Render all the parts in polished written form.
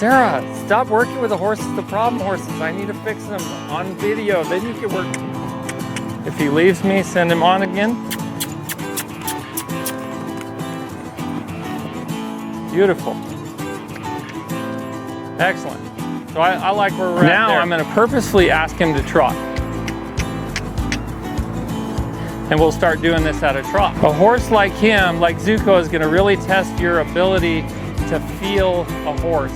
Sarah, stop working with the horses, the problem horses. I need to fix them on video. Then you can work. If he leaves me, send him on again. Beautiful. Excellent. So I like where we're at now. I'm going to purposefully ask him to trot. And we'll start doing this at a trot. A horse like him, like Zuko, is going to really test your ability to feel a horse.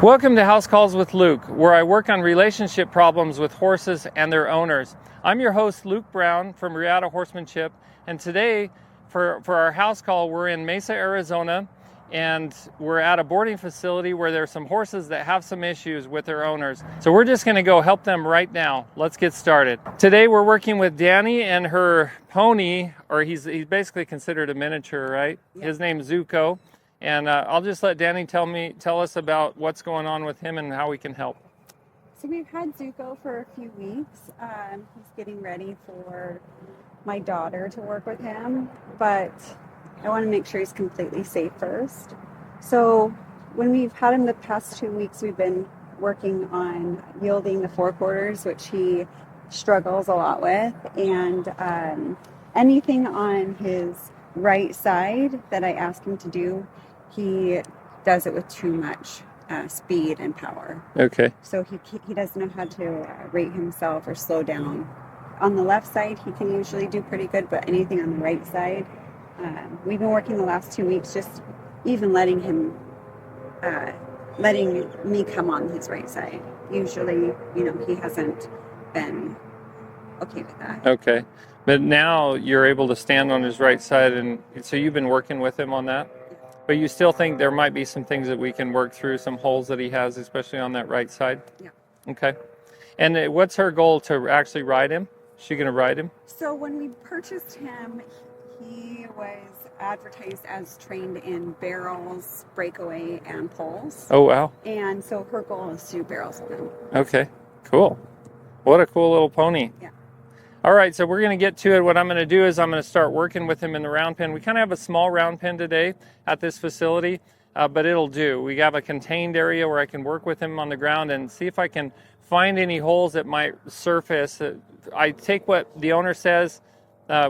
Welcome to House Calls with Luke, where I work on relationship problems with horses and their owners. I'm your host, Luke Brown from Reata Horsemanship, and today for our house call, we're in Mesa, Arizona, and we're at a boarding facility where there's some horses that have some issues with their owners. So we're just gonna go help them right now. Let's get started. Today we're working with Danny and her pony, or he's basically considered a miniature, right? Yeah. His name's Zuko. And I'll just let Danny tell us about what's going on with him and how we can help. So we've had Zuko for a few weeks. He's getting ready for my daughter to work with him, but I want to make sure he's completely safe first. So when we've had him the past 2 weeks, we've been working on yielding the forequarters, which he struggles a lot with, and anything on his right side that I ask him to do, he does it with too much speed and power. Okay. So he doesn't know how to rate himself or slow down. On the left side, he can usually do pretty good, but anything on the right side, we've been working the last 2 weeks, just even letting me come on his right side. Usually, he hasn't been okay with that. Okay. But now you're able to stand on his right side, and so you've been working with him on that? But you still think there might be some things that we can work through, some holes that he has, especially on that right side? Yeah. Okay. And what's her goal to actually ride him? Is she going to ride him? So when we purchased him, he was advertised as trained in barrels, breakaway, and poles. Oh, wow. And so her goal is to do barrels with him. Okay, cool. What a cool little pony. Yeah. All right, so we're going to get to it. What I'm going to do is I'm going to start working with him in the round pen. We kind of have a small round pen today at this facility, but it'll do. We have a contained area where I can work with him on the ground and see if I can find any holes that might surface. I take what the owner says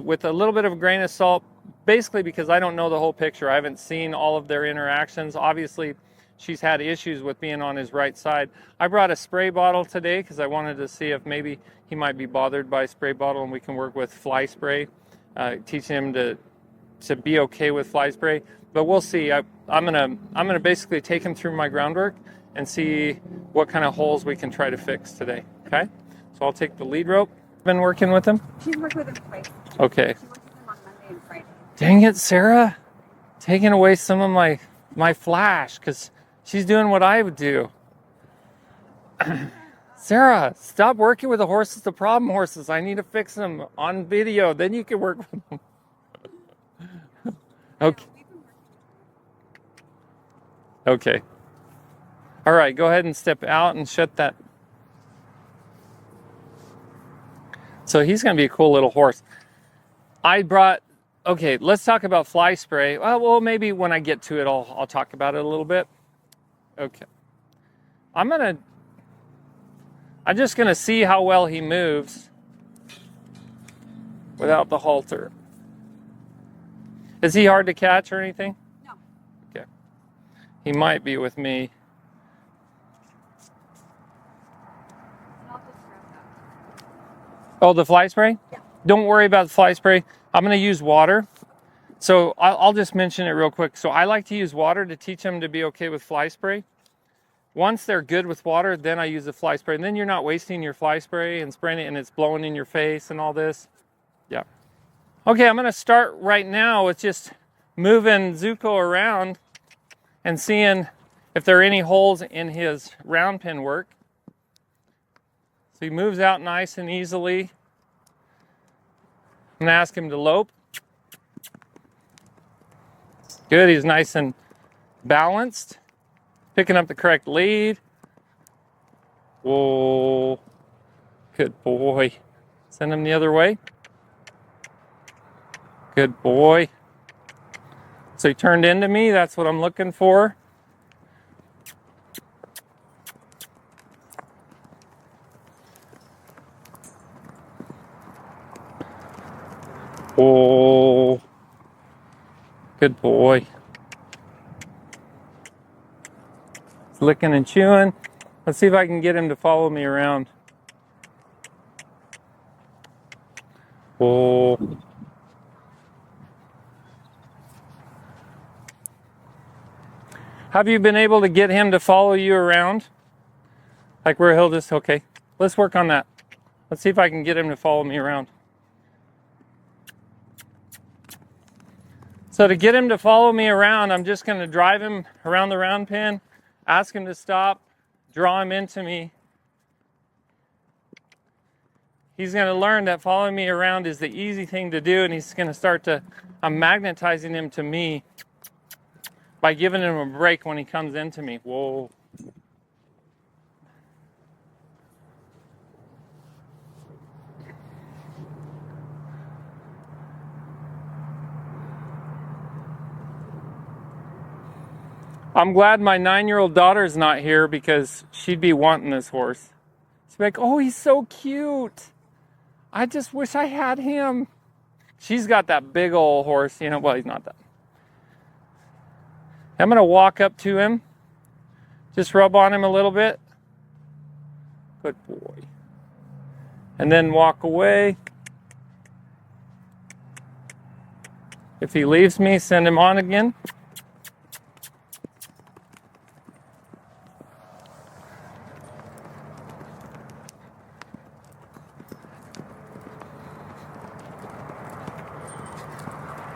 with a little bit of a grain of salt, basically because I don't know the whole picture. I haven't seen all of their interactions. Obviously, she's had issues with being on his right side. I brought a spray bottle today because I wanted to see if maybe he might be bothered by a spray bottle, and we can work with fly spray, teaching him to be okay with fly spray. But we'll see. I'm gonna basically take him through my groundwork and see what kind of holes we can try to fix today. Okay? So I'll take the lead rope. Been working with him? She's worked with him twice. Okay. She worked with him on Monday and Friday. Dang it, Sarah. Taking away some of my flash, because she's doing what I would do. Sarah, stop working with the horses, the problem horses. I need to fix them on video. Then you can work with them. Okay. Okay. All right, go ahead and step out and shut that. So he's going to be a cool little horse. Okay, let's talk about fly spray. Well, maybe when I get to it, I'll talk about it a little bit. Okay. I'm just going to see how well he moves without the halter. Is he hard to catch or anything? No. Okay. He might be with me. Oh, the fly spray? Yeah. Don't worry about the fly spray. I'm going to use water. So I'll just mention it real quick. So I like to use water to teach them to be okay with fly spray. Once they're good with water, then I use the fly spray. And then you're not wasting your fly spray and spraying it and it's blowing in your face and all this. Yeah. Okay, I'm gonna start right now with just moving Zuko around and seeing if there are any holes in his round pen work. So he moves out nice and easily. I'm gonna ask him to lope. Good, he's nice and balanced. Picking up the correct lead. Whoa, good boy. Send him the other way. Good boy. So he turned into me, that's what I'm looking for. Oh, good boy. He's licking and chewing. Let's see if I can get him to follow me around. Oh. Have you been able to get him to follow you around? Like where he'll just, okay, let's work on that. Let's see if I can get him to follow me around. So to get him to follow me around, I'm just gonna drive him around the round pen, ask him to stop, draw him into me. He's gonna learn that following me around is the easy thing to do, and he's gonna start to, I'm magnetizing him to me by giving him a break when he comes into me. Whoa. I'm glad my 9-year-old daughter's not here because she'd be wanting this horse. She'd be like, oh, he's so cute. I just wish I had him. She's got that big old horse, you know, well, he's not that. I'm gonna walk up to him, just rub on him a little bit. Good boy. And then walk away. If he leaves me, send him on again.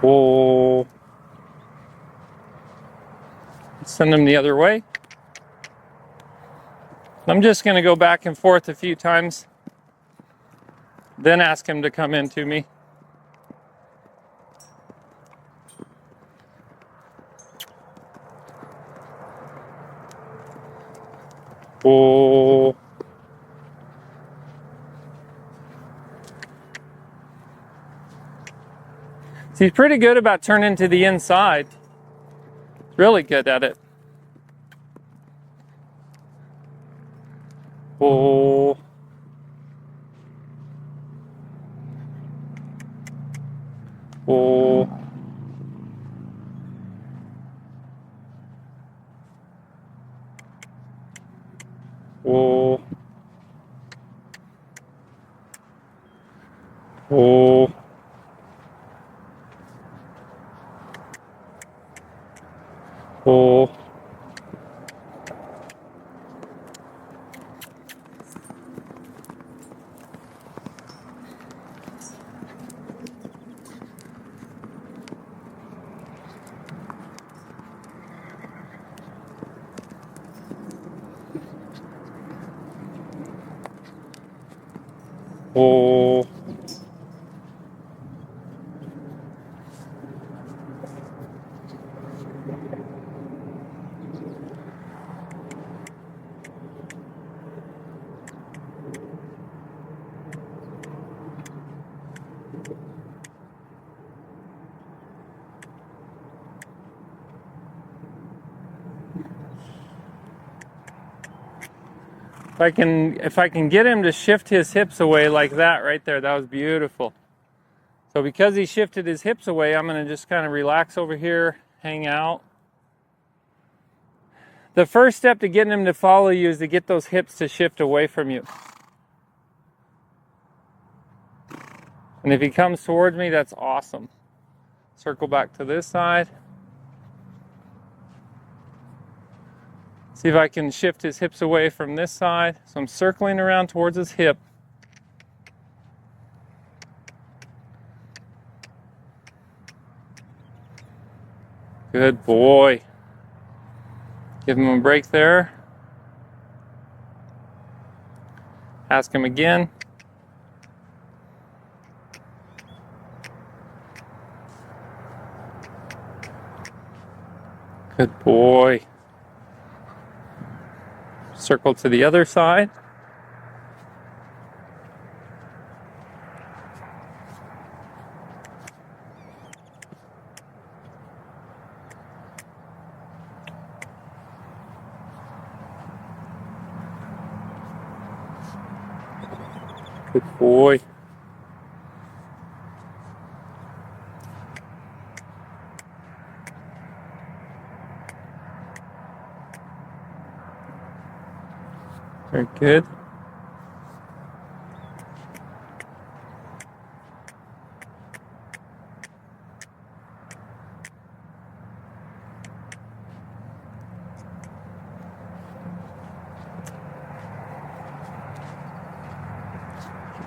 Whoa. Send him the other way. I'm just going to go back and forth a few times, then ask him to come into me. Whoa. So he's pretty good about turning to the inside. Really good at it. Whoa. Whoa. Whoa. Whoa. Whoa. Whoa. If I can get him to shift his hips away like that right there, that was beautiful. So because he shifted his hips away, I'm going to just kind of relax over here, hang out. The first step to getting him to follow you is to get those hips to shift away from you. And if he comes towards me, that's awesome. Circle back to this side. See if I can shift his hips away from this side. So I'm circling around towards his hip. Good boy. Give him a break there. Ask him again. Good boy. Circle to the other side. Good boy. Very good.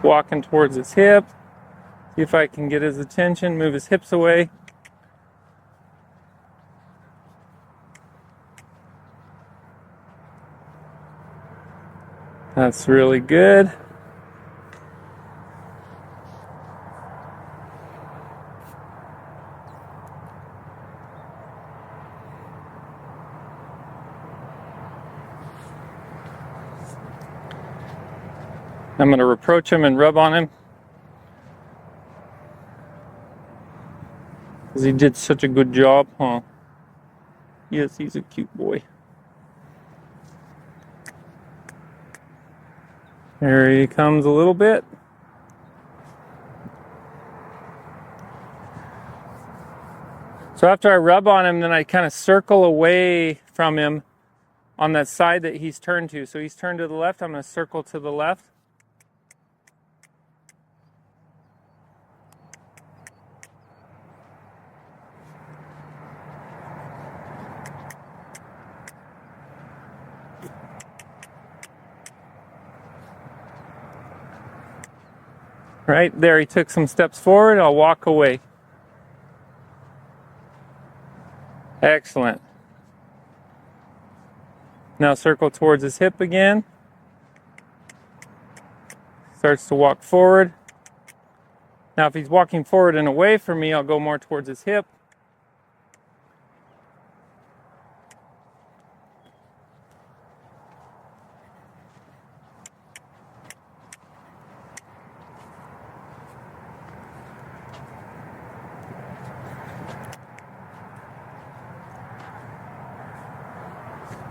Walking towards his hip. See if I can get his attention, move his hips away. That's really good. I'm going to approach him and rub on him, because he did such a good job, huh? Yes, he's a cute boy. There he comes a little bit. So after I rub on him, then I kind of circle away from him on that side that he's turned to. So he's turned to the left, I'm going to circle to the left. Right there, he took some steps forward. I'll walk away. Excellent. Now circle towards his hip again. Starts to walk forward. Now if he's walking forward and away from me, I'll go more towards his hip.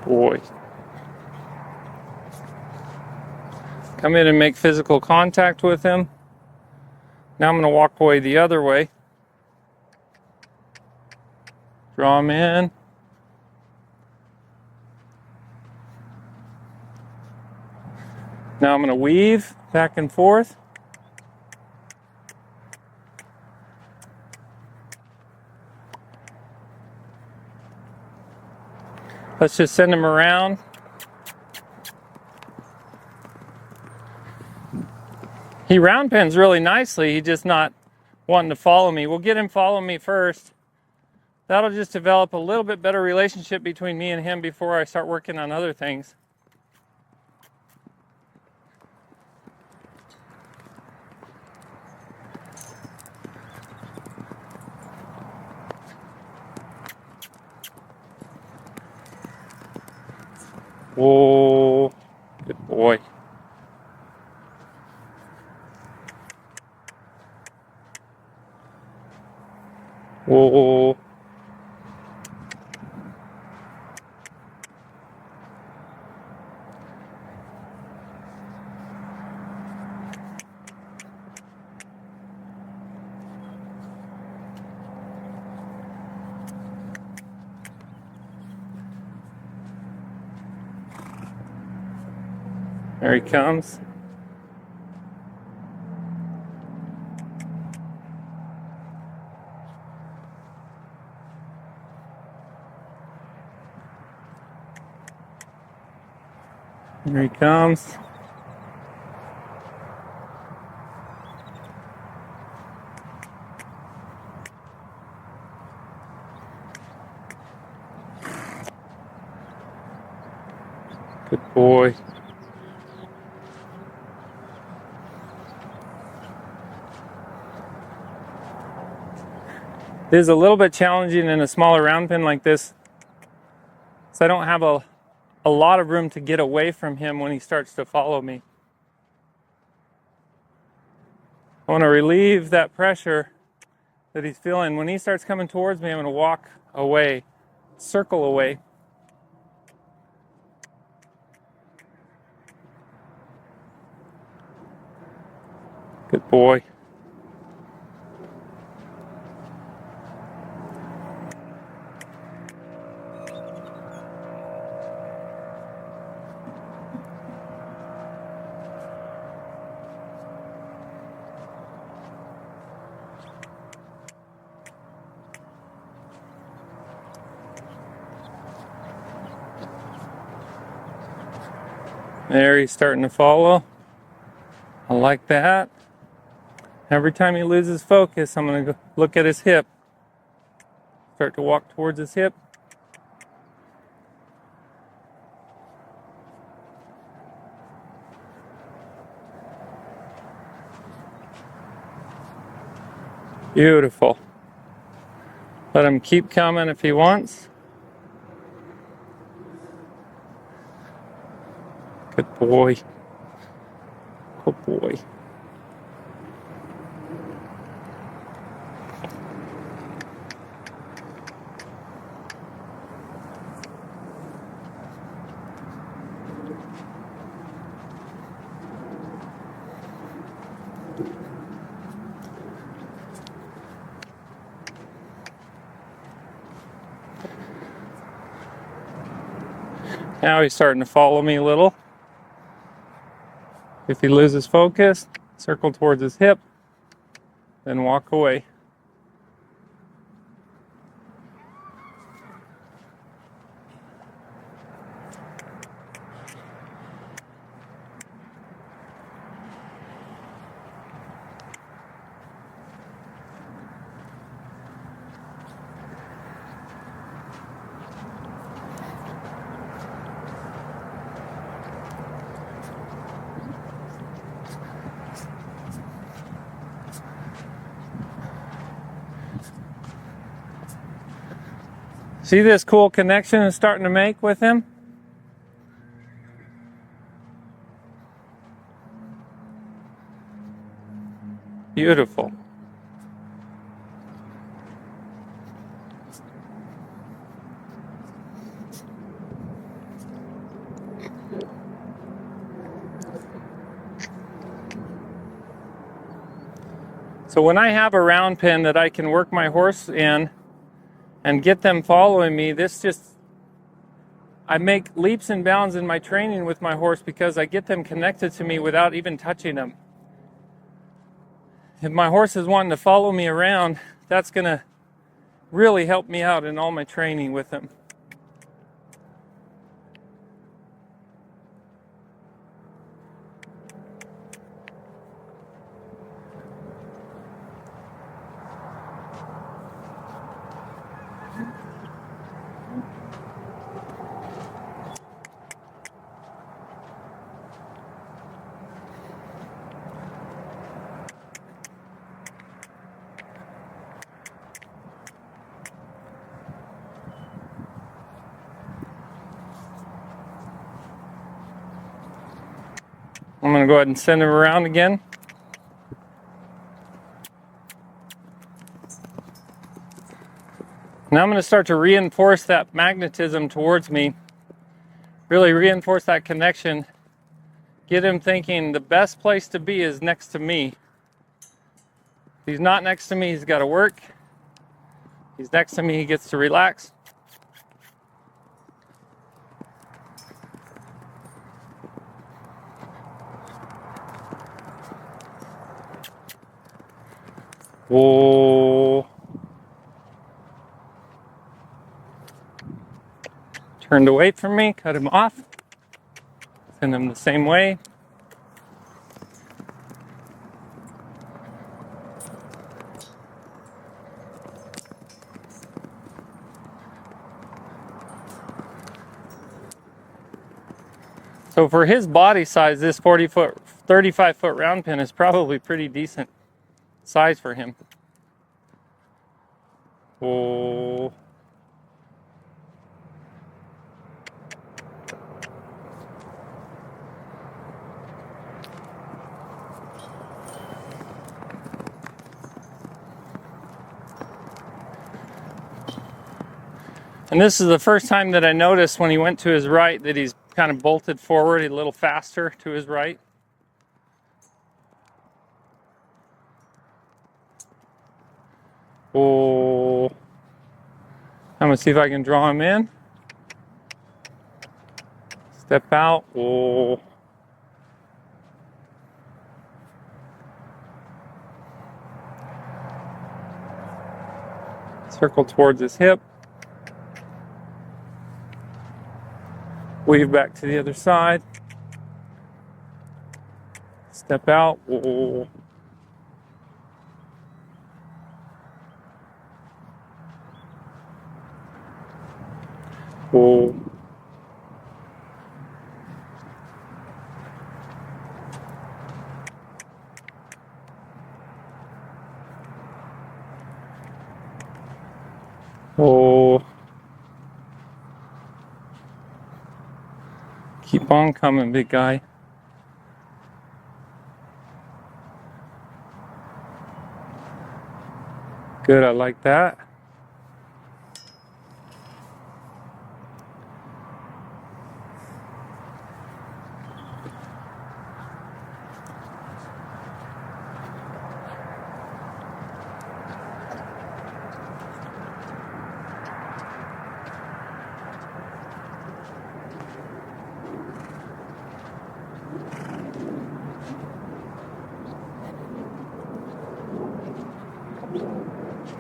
Boy. Come in and make physical contact with him. Now I'm going to walk away the other way. Draw him in. Now I'm going to weave back and forth. Let's just send him around. He round pins really nicely. He's just not wanting to follow me. We'll get him follow me first. That'll just develop a little bit better relationship between me and him before I start working on other things. Whoa, good boy. Whoa. There he comes. Here he comes. Good boy. It is a little bit challenging in a smaller round pen like this, so I don't have a lot of room to get away from him when he starts to follow me. I want to relieve that pressure that he's feeling. When he starts coming towards me, I'm going to walk away, circle away. Good boy. There, he's starting to follow. I like that. Every time he loses focus, I'm going to go look at his hip. Start to walk towards his hip. Beautiful. Let him keep coming if he wants. Good boy. Good boy. Now he's starting to follow me a little. If he loses focus, circle towards his hip, then walk away. See this cool connection it's starting to make with him? Beautiful. So when I have a round pen that I can work my horse in and get them following me, I make leaps and bounds in my training with my horse because I get them connected to me without even touching them. If my horse is wanting to follow me around, that's going to really help me out in all my training with them. I'm going to go ahead and send him around again. Now I'm going to start to reinforce that magnetism towards me. Really reinforce that connection. Get him thinking the best place to be is next to me. If he's not next to me, he's got to work. If he's next to me, he gets to relax. Whoa. Turned away from me, cut him off. Send him the same way. So for his body size, this 40-foot, 35-foot round pen is probably pretty decent size for him. Oh. And this is the first time that I noticed when he went to his right that he's kind of bolted forward a little faster to his right. Oh, I'm gonna see if I can draw him in. Step out. Oh. Circle towards his hip. Weave back to the other side. Step out. Oh. Oh. Oh. Keep on coming, big guy. Good, I like that.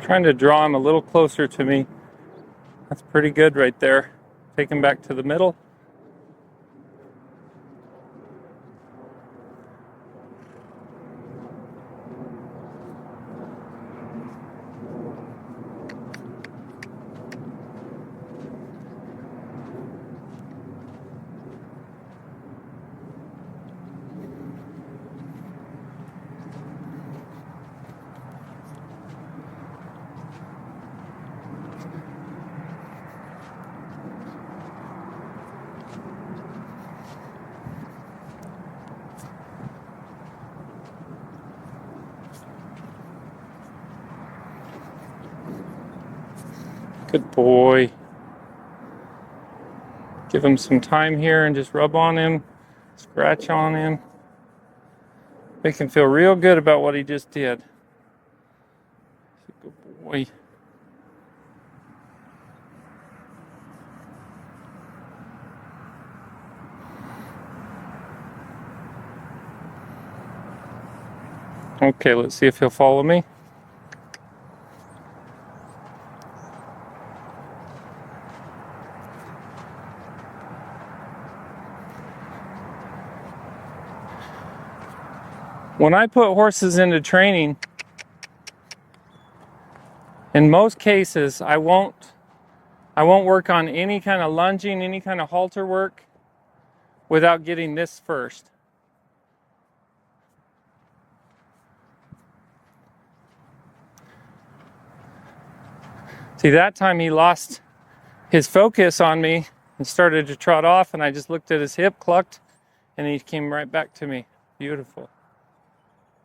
Trying to draw him a little closer to me. That's pretty good right there. Take him back to the middle. Good boy. Give him some time here and just rub on him, scratch on him. Make him feel real good about what he just did. Good boy. Okay, let's see if he'll follow me. When I put horses into training, in most cases, I won't work on any kind of lunging, any kind of halter work without getting this first. See, that time he lost his focus on me and started to trot off, and I just looked at his hip, clucked, and he came right back to me. Beautiful.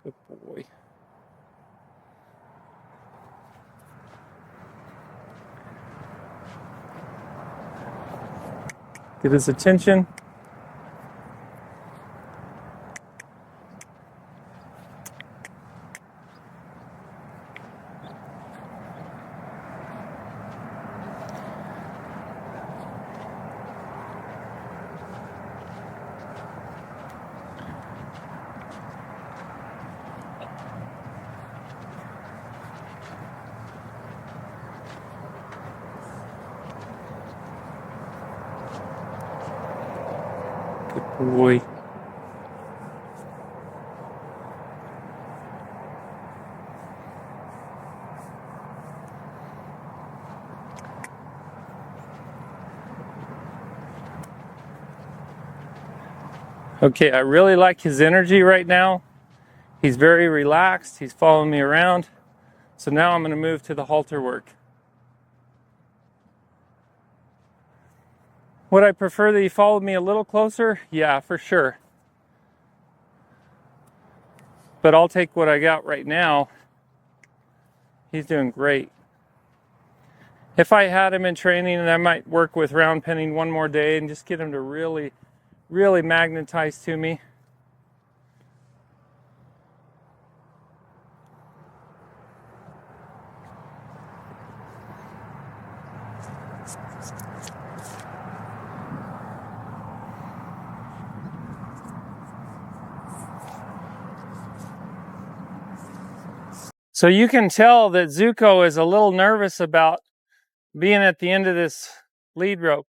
Good boy. Get his attention. Good boy. Okay, I really like his energy right now. He's very relaxed. He's following me around. So now I'm going to move to the halter work. Would I prefer that he followed me a little closer? Yeah, for sure. But I'll take what I got right now. He's doing great. If I had him in training, and I might work with round penning one more day and just get him to really, really magnetize to me. So you can tell that Zuko is a little nervous about being at the end of this lead rope.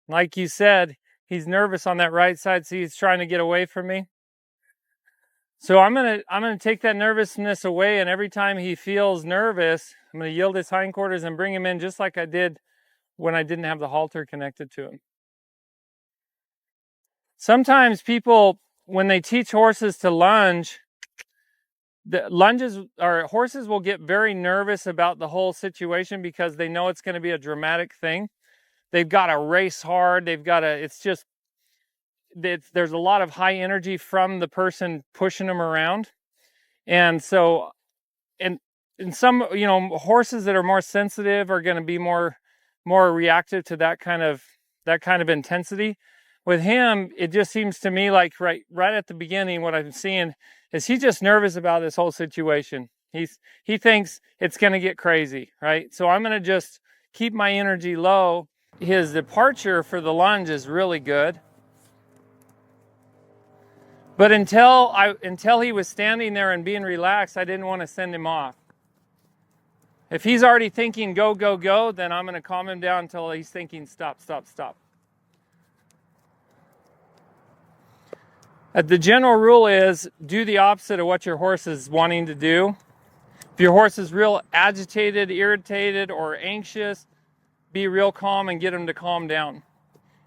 Like you said, he's nervous on that right side, so he's trying to get away from me. So I'm gonna take that nervousness away, and every time he feels nervous, I'm gonna yield his hindquarters and bring him in just like I did when I didn't have the halter connected to him. Sometimes people, when they teach horses to lunge, horses will get very nervous about the whole situation because they know it's going to be a dramatic thing. They've got to race hard. There's a lot of high energy from the person pushing them around. And so, and some, horses that are more sensitive are going to be more reactive to that kind of intensity. With him, it just seems to me like right at the beginning, what I'm seeing is he's just nervous about this whole situation. He thinks it's going to get crazy, right? So I'm going to just keep my energy low. His departure for the lunge is really good. But until he was standing there and being relaxed, I didn't want to send him off. If he's already thinking go, go, go, then I'm going to calm him down until he's thinking stop, stop, stop. The general rule is do the opposite of what your horse is wanting to do. If your horse is real agitated, irritated, or anxious, be real calm and get them to calm down.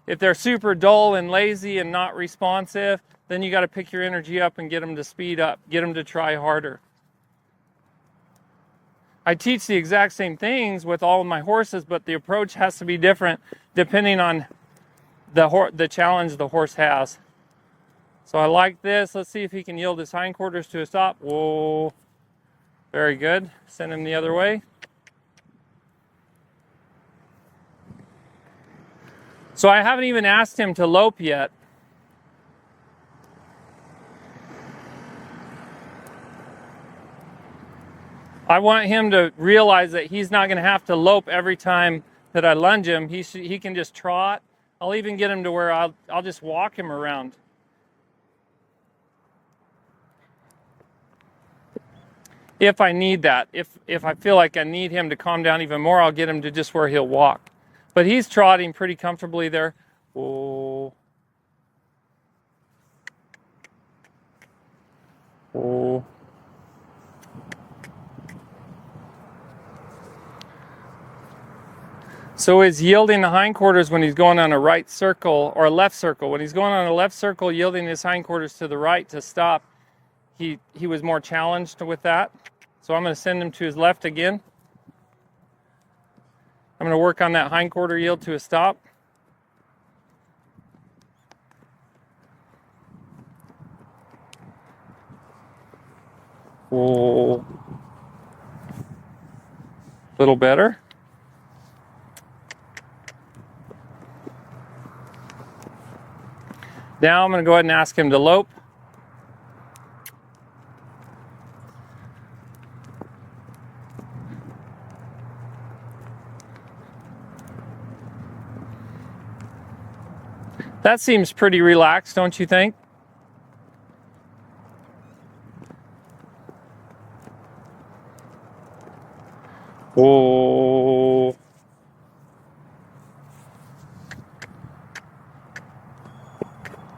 If they're super dull and lazy and not responsive, then you got to pick your energy up and get them to speed up, get them to try harder. I teach the exact same things with all of my horses, but the approach has to be different depending on the challenge the horse has. So I like this. Let's see if he can yield his hindquarters to a stop. Whoa. Very good. Send him the other way. So I haven't even asked him to lope yet. I want him to realize that he's not going to have to lope every time that I lunge him. He can just trot. I'll even get him to where I'll just walk him around. If I need that. If I feel like I need him to calm down even more, I'll get him to just where he'll walk. But he's trotting pretty comfortably there. Oh. Oh. So he's yielding the hindquarters when he's going on a right circle or a left circle. When he's going on a left circle, yielding his hindquarters to the right to stop, he was more challenged with that. So I'm going to send him to his left again. I'm going to work on that hindquarter yield to a stop. Oh. A little better. Now I'm going to go ahead and ask him to lope. That seems pretty relaxed, don't you think? Oh.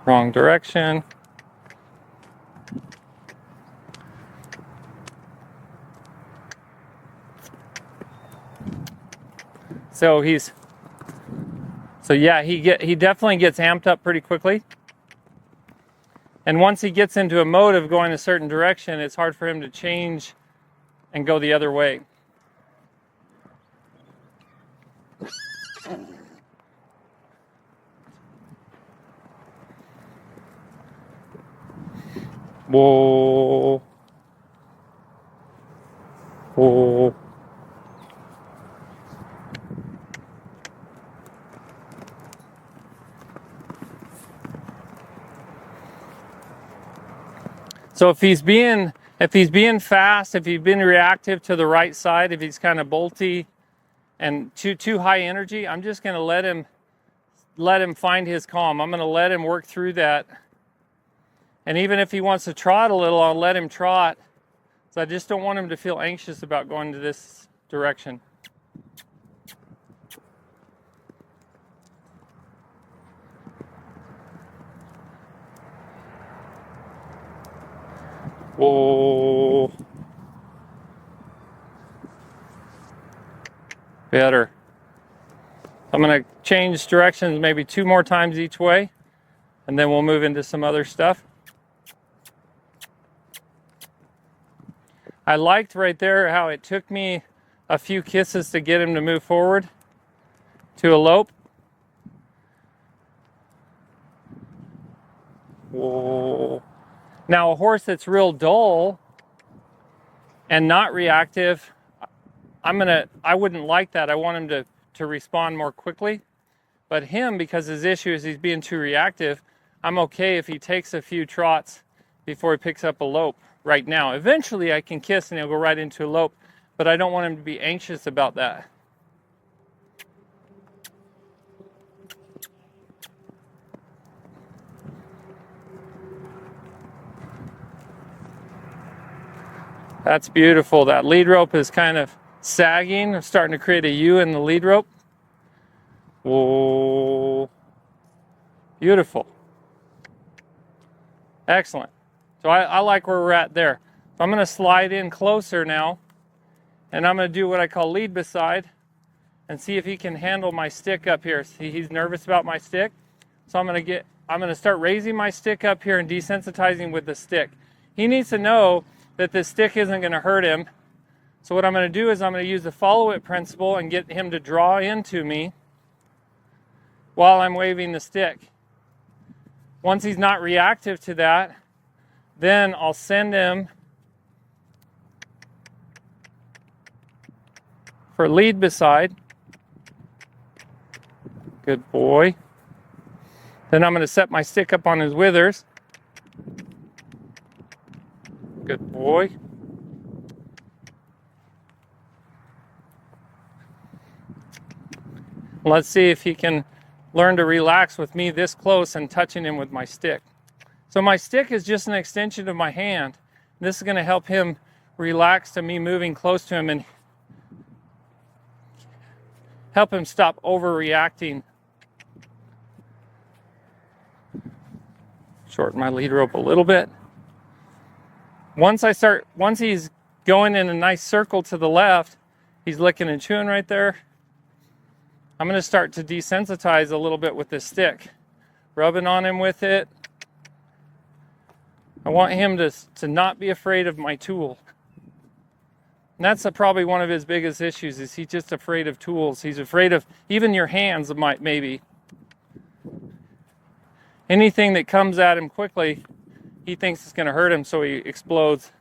Wrong direction. So yeah, he definitely gets amped up pretty quickly. And once he gets into a mode of going a certain direction, it's hard for him to change and go the other way. Whoa. Whoa. So if he's being fast, if he's being reactive to the right side, if he's kind of bolty and too high energy, I'm just going to let him find his calm. I'm going to let him work through that. And even if he wants to trot a little, I'll let him trot. So I just don't want him to feel anxious about going to this direction. Whoa. Better. I'm going to change directions maybe 2 more times each way, and then we'll move into some other stuff. I liked right there how it took me a few kisses to get him to move forward to elope. Whoa. Now a horse that's real dull and not reactive, I wouldn't like that. I want him to respond more quickly. But him, because his issue is he's being too reactive, I'm okay if he takes a few trots before he picks up a lope right now. Eventually I can kiss and he'll go right into a lope, but I don't want him to be anxious about that. That's beautiful. That lead rope is kind of sagging. I'm starting to create a U in the lead rope. Whoa. Beautiful. Excellent. So I like where we're at there. So I'm going to slide in closer now, and I'm going to do what I call lead beside and see if he can handle my stick up here. See, he's nervous about my stick. So I'm going to start raising my stick up here and desensitizing with the stick. He needs to know that this stick isn't going to hurt him. So what I'm going to do is I'm going to use the follow it principle and get him to draw into me while I'm waving the stick. Once he's not reactive to that, then I'll send him for lead beside. Good boy. Then I'm going to set my stick up on his withers. Good boy. Let's see if he can learn to relax with me this close and touching him with my stick. So my stick is just an extension of my hand. This is going to help him relax to me moving close to him and help him stop overreacting. Shorten my lead rope a little bit. Once he's going in a nice circle to the left, he's licking and chewing right there. I'm going to start to desensitize a little bit with this stick, rubbing on him with it. I want him to not be afraid of my tool. And that's probably one of his biggest issues, is he's just afraid of tools. He's afraid of even your hands, maybe. Anything that comes at him quickly, he thinks it's going to hurt him, so he explodes.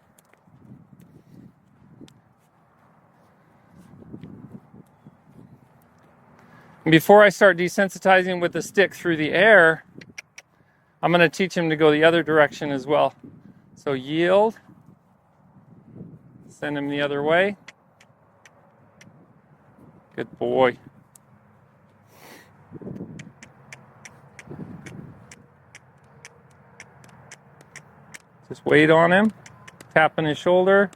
And before I start desensitizing with the stick through the air, I'm going to teach him to go the other direction as well. So yield, send him the other way. Good boy. Just wait on him, tapping his shoulder,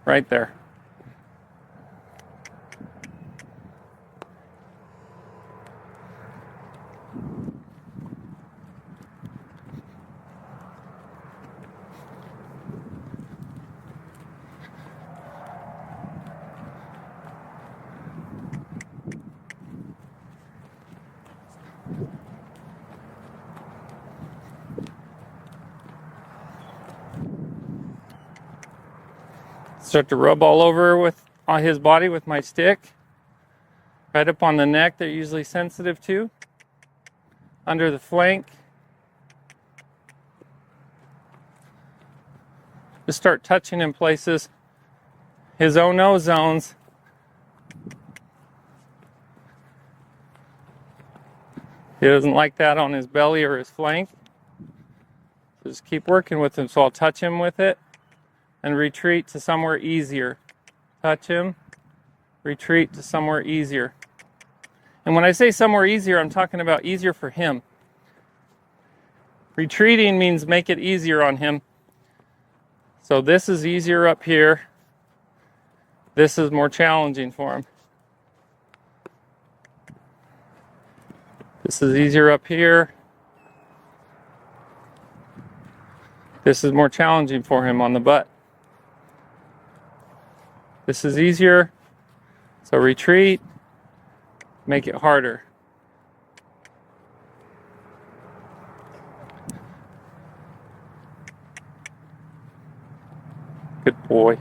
right there. Start to rub all over on his body with my stick. Right up on the neck, they're usually sensitive to. Under the flank. Just start touching in places. His oh-no zones. He doesn't like that on his belly or his flank. Just keep working with him. So I'll touch him with it and retreat to somewhere easier. Touch him, retreat to somewhere easier. And when I say somewhere easier, I'm talking about easier for him. Retreating means make it easier on him. So this is easier up here. This is more challenging for him. This is easier up here. This is more challenging for him on the butt. This is easier. So retreat, make it harder. Good boy.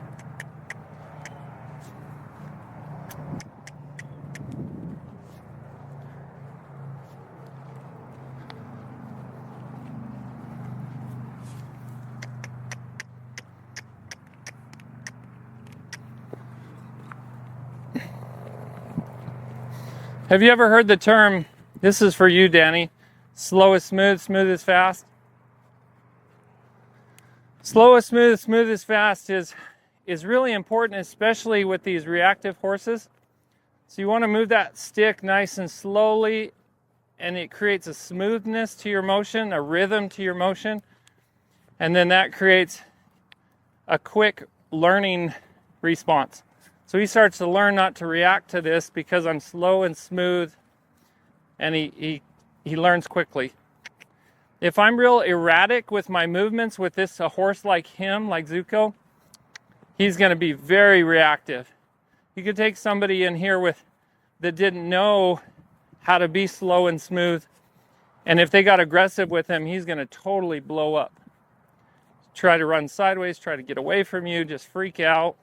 Have you ever heard the term, this is for you, Danny, slow is smooth, smooth is fast? Slow is smooth, smooth is fast is really important, especially with these reactive horses. So you want to move that stick nice and slowly, and it creates a smoothness to your motion, a rhythm to your motion, and then that creates a quick learning response. So he starts to learn not to react to this because I'm slow and smooth, and he learns quickly. If I'm real erratic with my movements with a horse like him, like Zuko, he's going to be very reactive. You could take somebody in here that didn't know how to be slow and smooth, and if they got aggressive with him, he's going to totally blow up. Try to run sideways, try to get away from you, just freak out.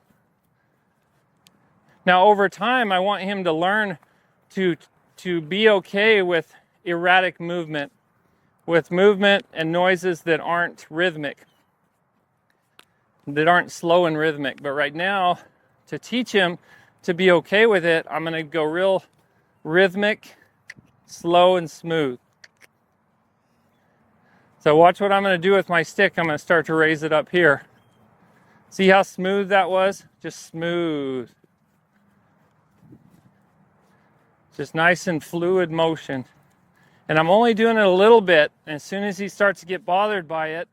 Now, over time, I want him to learn to be okay with erratic movement, with movement and noises that aren't rhythmic, that aren't slow and rhythmic. But right now, to teach him to be okay with it, I'm going to go real rhythmic, slow, and smooth. So watch what I'm going to do with my stick. I'm going to start to raise it up here. See how smooth that was? Just smooth. Just nice and fluid motion. And I'm only doing it a little bit. And as soon as he starts to get bothered by it,